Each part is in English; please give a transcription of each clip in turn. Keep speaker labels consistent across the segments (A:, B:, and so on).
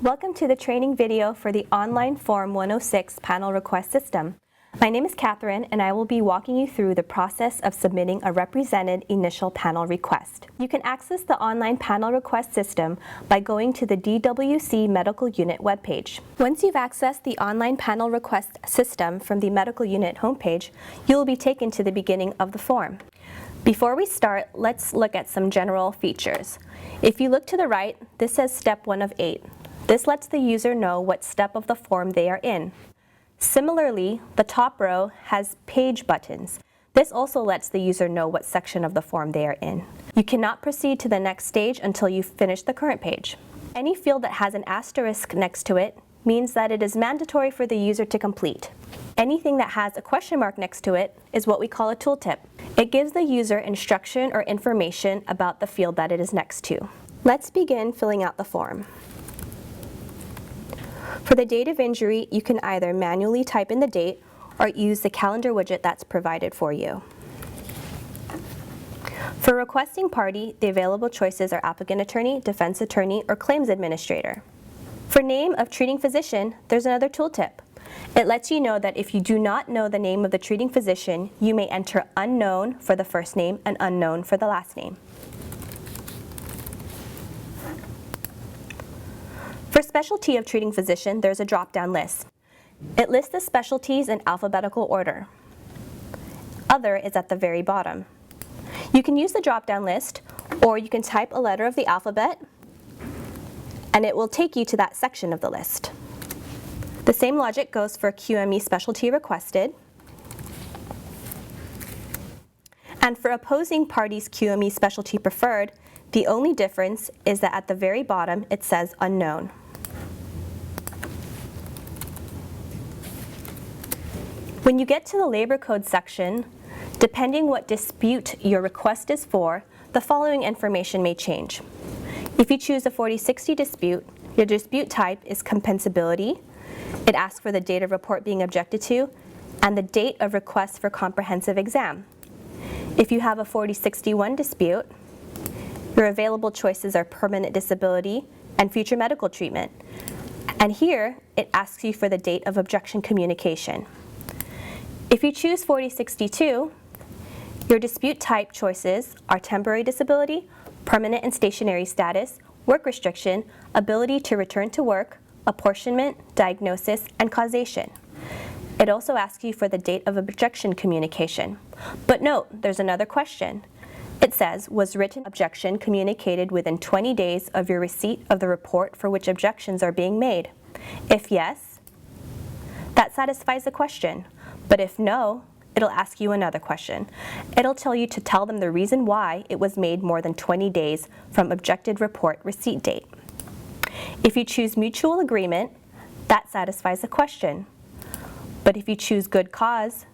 A: Welcome to the training video for the online Form 106 panel request system. My name is Catherine and I will be walking you through the process of submitting a represented initial panel request. You can access the online panel request system by going to the DWC Medical Unit webpage. Once you've accessed the online panel request system from the Medical Unit homepage, you will be taken to the beginning of the form. Before we start, let's look at some general features. If you look to the right, this says Step 1 of 8. This lets the user know what step of the form they are in. Similarly, the top row has page buttons. This also lets the user know what section of the form they are in. You cannot proceed to the next stage until you finish the current page. Any field that has an asterisk next to it means that it is mandatory for the user to complete. Anything that has a question mark next to it is what we call a tooltip. It gives the user instruction or information about the field that it is next to. Let's begin filling out the form. For the date of injury, you can either manually type in the date or use the calendar widget that's provided for you. For requesting party, the available choices are applicant attorney, defense attorney, or claims administrator. For name of treating physician, there's another tooltip. It lets you know that if you do not know the name of the treating physician, you may enter unknown for the first name and unknown for the last name. For specialty of treating physician, there's a drop-down list. It lists the specialties in alphabetical order. Other is at the very bottom. You can use the drop-down list, or you can type a letter of the alphabet, and it will take you to that section of the list. The same logic goes for QME specialty requested. And for opposing parties QME specialty preferred, the only difference is that at the very bottom it says unknown. When you get to the labor code section, depending what dispute your request is for, the following information may change. If you choose a 4060 dispute, your dispute type is compensability. It asks for the date of report being objected to and the date of request for comprehensive exam. If you have a 4061 dispute, your available choices are permanent disability and future medical treatment. And here, it asks you for the date of objection communication. If you choose 4062, your dispute type choices are temporary disability, permanent and stationary status, work restriction, ability to return to work, apportionment, diagnosis, and causation. It also asks you for the date of objection communication. But note, there's another question. It says, was written objection communicated within 20 days of your receipt of the report for which objections are being made? If yes, that satisfies the question. But if no, it'll ask you another question. It'll tell you to tell them the reason why it was made more than 20 days from objected report receipt date. If you choose mutual agreement, that satisfies the question. But if you choose good cause,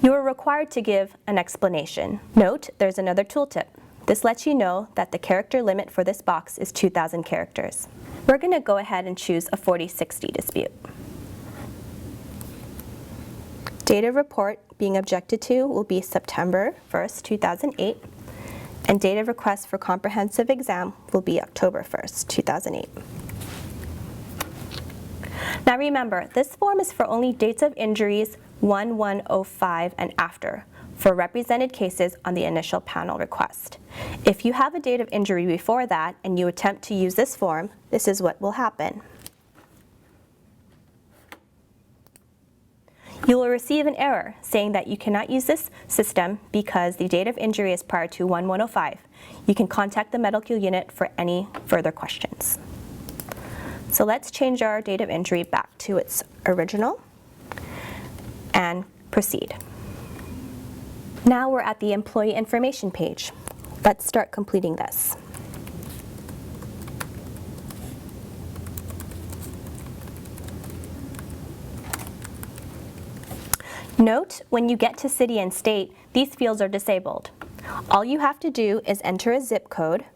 A: you are required to give an explanation. Note, there's another tooltip. This lets you know that the character limit for this box is 2,000 characters. We're going to go ahead and choose a 4060 dispute. Date of report being objected to will be September 1st, 2008, and date of request for comprehensive exam will be October 1st, 2008. Now remember, this form is for only dates of injuries 1105 and after for represented cases on the initial panel request. If you have a date of injury before that and you attempt to use this form, this is what will happen. You will receive an error saying that you cannot use this system because the date of injury is prior to 1105. You can contact the medical unit for any further questions. So let's change our date of injury back to its original and proceed. Now we're at the employee information page. Let's start completing this. Note, when you get to city and state, these fields are disabled. All you have to do is enter a zip code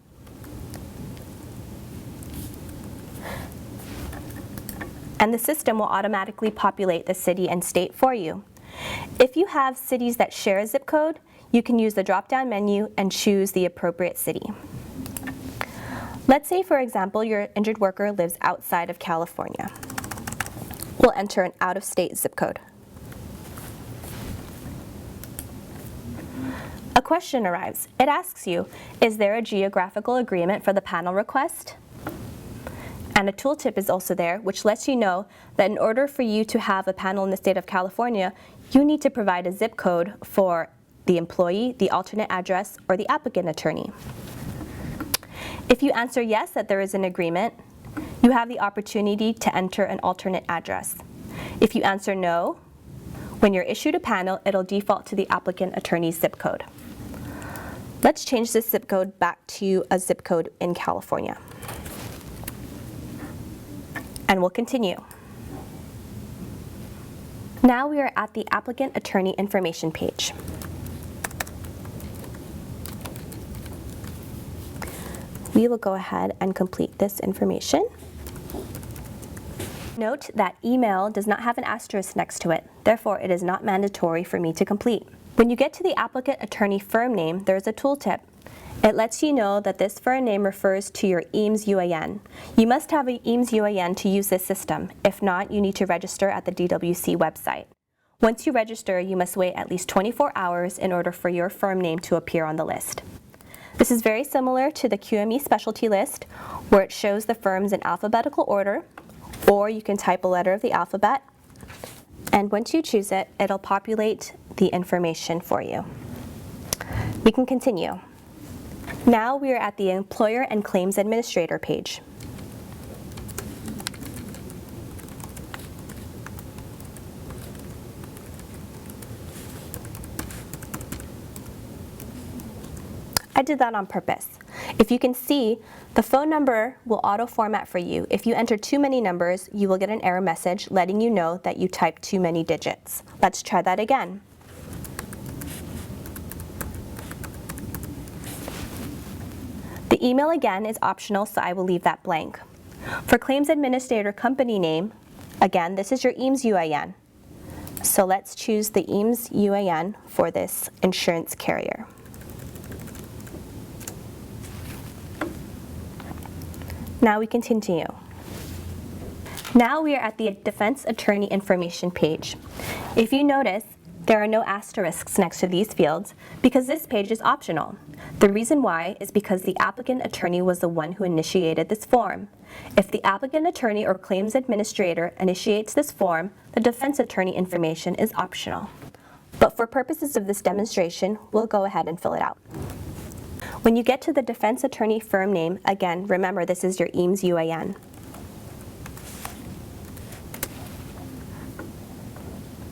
A: and the system will automatically populate the city and state for you. If you have cities that share a zip code, you can use the drop-down menu and choose the appropriate city. Let's say, for example, your injured worker lives outside of California. We'll enter an out-of-state zip code. A question arrives. It asks you, is there a geographical agreement for the panel request? And a tooltip is also there, which lets you know that in order for you to have a panel in the state of California, you need to provide a zip code for the employee, the alternate address, or the applicant attorney. If you answer yes that there is an agreement, you have the opportunity to enter an alternate address. If you answer no, when you're issued a panel, it'll default to the applicant attorney's zip code. Let's change this zip code back to a zip code in California. And we'll continue. Now we are at the applicant attorney information page. We will go ahead and complete this information. Note that email does not have an asterisk next to it, therefore it is not mandatory for me to complete. When you get to the applicant attorney firm name, there is a tooltip. It lets you know that this firm name refers to your EAMS UAN. You must have an EAMS UAN to use this system. If not, you need to register at the DWC website. Once you register, you must wait at least 24 hours in order for your firm name to appear on the list. This is very similar to the QME specialty list, where it shows the firms in alphabetical order, or you can type a letter of the alphabet, and once you choose it, it'll populate the information for you. We can continue. Now we are at the Employer and Claims Administrator page. I did that on purpose. If you can see, the phone number will auto-format for you. If you enter too many numbers, you will get an error message letting you know that you typed too many digits. Let's try that again. The email again is optional, so I will leave that blank. For Claims Administrator company name, again, this is your EAMS UAN. So let's choose the EAMS UAN for this insurance carrier. Now we continue. Now we are at the Defense Attorney Information page. If you notice, there are no asterisks next to these fields because this page is optional. The reason why is because the applicant attorney was the one who initiated this form. If the applicant attorney or claims administrator initiates this form, the defense attorney information is optional. But for purposes of this demonstration, we'll go ahead and fill it out. When you get to the defense attorney firm name, again, remember this is your EAMS UAN.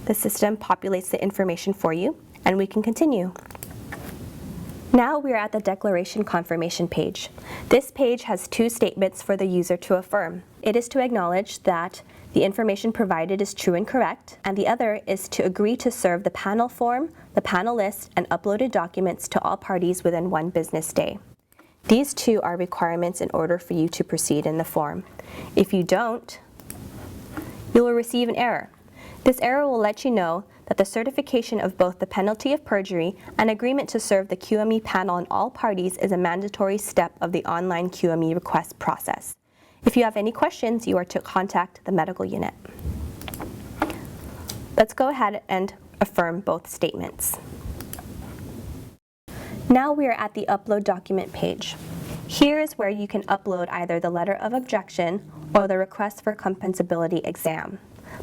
A: The system populates the information for you, and we can continue. Now we are at the Declaration Confirmation page. This page has two statements for the user to affirm. It is to acknowledge that the information provided is true and correct, and the other is to agree to serve the panel form, the panel list, and uploaded documents to all parties within 1 business day. These two are requirements in order for you to proceed in the form. If you don't, you will receive an error. This error will let you know that the certification of both the penalty of perjury and agreement to serve the QME panel on all parties is a mandatory step of the online QME request process. If you have any questions, you are to contact the medical unit. Let's go ahead and affirm both statements. Now we are at the Upload Document page. Here is where you can upload either the letter of objection or the request for compensability exam.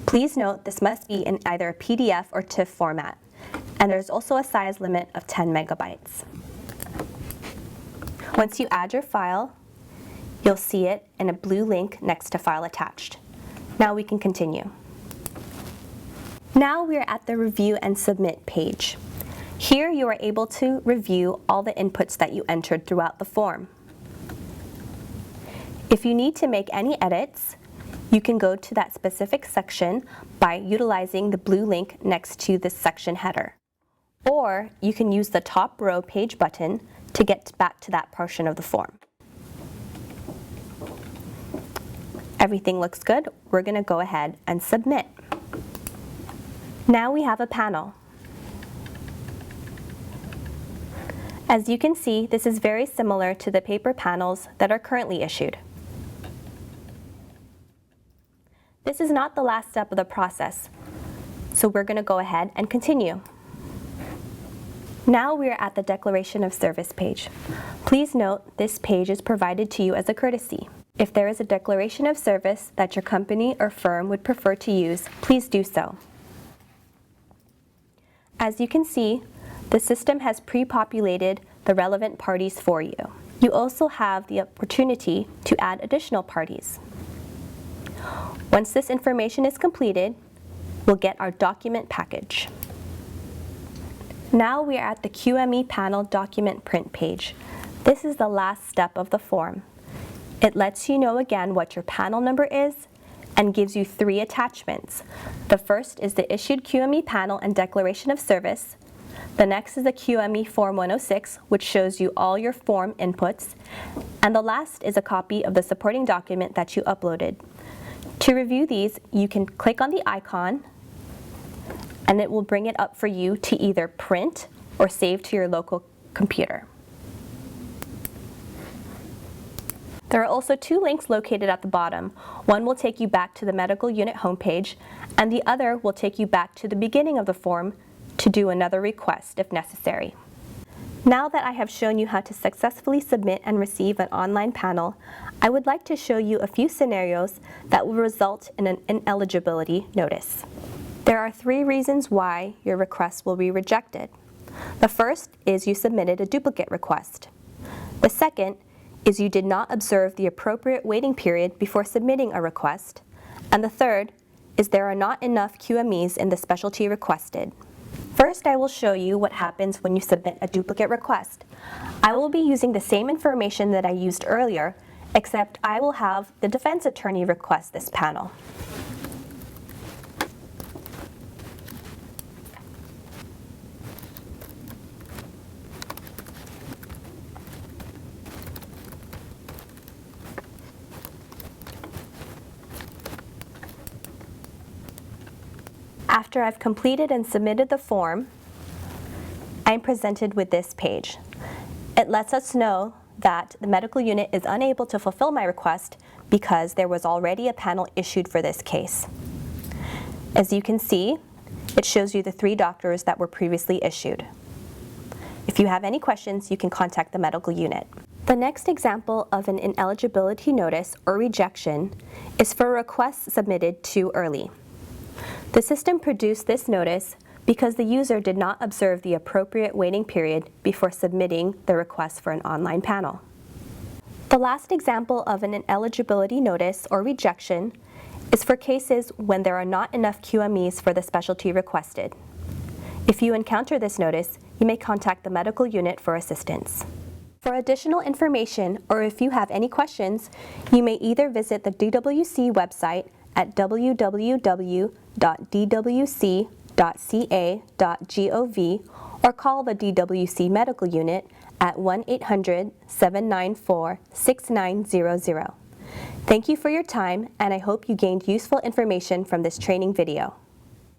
A: Please note this must be in either a PDF or TIFF format, and there's also a size limit of 10 megabytes. Once you add your file, you'll see it in a blue link next to File Attached. Now we can continue. Now we are at the Review and Submit page. Here you are able to review all the inputs that you entered throughout the form. If you need to make any edits, you can go to that specific section by utilizing the blue link next to the section header. Or you can use the top row page button to get back to that portion of the form. Everything looks good. We're going to go ahead and submit. Now we have a panel. As you can see, this is very similar to the paper panels that are currently issued. This is not the last step of the process, so we're going to go ahead and continue. Now we are at the Declaration of Service page. Please note this page is provided to you as a courtesy. If there is a declaration of service that your company or firm would prefer to use, please do so. As you can see, the system has pre-populated the relevant parties for you. You also have the opportunity to add additional parties. Once this information is completed, we'll get our document package. Now we are at the QME panel document print page. This is the last step of the form. It lets you know again what your panel number is and gives you 3 attachments. The first is the issued QME panel and declaration of service. The next is the QME Form 106, which shows you all your form inputs. And the last is a copy of the supporting document that you uploaded. To review these, you can click on the icon and it will bring it up for you to either print or save to your local computer. There are also 2 links located at the bottom. One will take you back to the medical unit homepage, and the other will take you back to the beginning of the form to do another request if necessary. Now that I have shown you how to successfully submit and receive an online panel, I would like to show you a few scenarios that will result in an ineligibility notice. There are 3 reasons why your request will be rejected. The first is you submitted a duplicate request. The second is you did not observe the appropriate waiting period before submitting a request. And the third is there are not enough QMEs in the specialty requested. First, I will show you what happens when you submit a duplicate request. I will be using the same information that I used earlier, except I will have the defense attorney request this panel. After I've completed and submitted the form, I'm presented with this page. It lets us know that the medical unit is unable to fulfill my request because there was already a panel issued for this case. As you can see, it shows you the 3 doctors that were previously issued. If you have any questions, you can contact the medical unit. The next example of an ineligibility notice or rejection is for requests submitted too early. The system produced this notice because the user did not observe the appropriate waiting period before submitting the request for an online panel. The last example of an ineligibility notice or rejection is for cases when there are not enough QMEs for the specialty requested. If you encounter this notice, you may contact the medical unit for assistance. For additional information, or if you have any questions, you may either visit the DWC website at www.dwc.ca.gov or call the DWC Medical Unit at 1-800-794-6900. Thank you for your time, and I hope you gained useful information from this training video.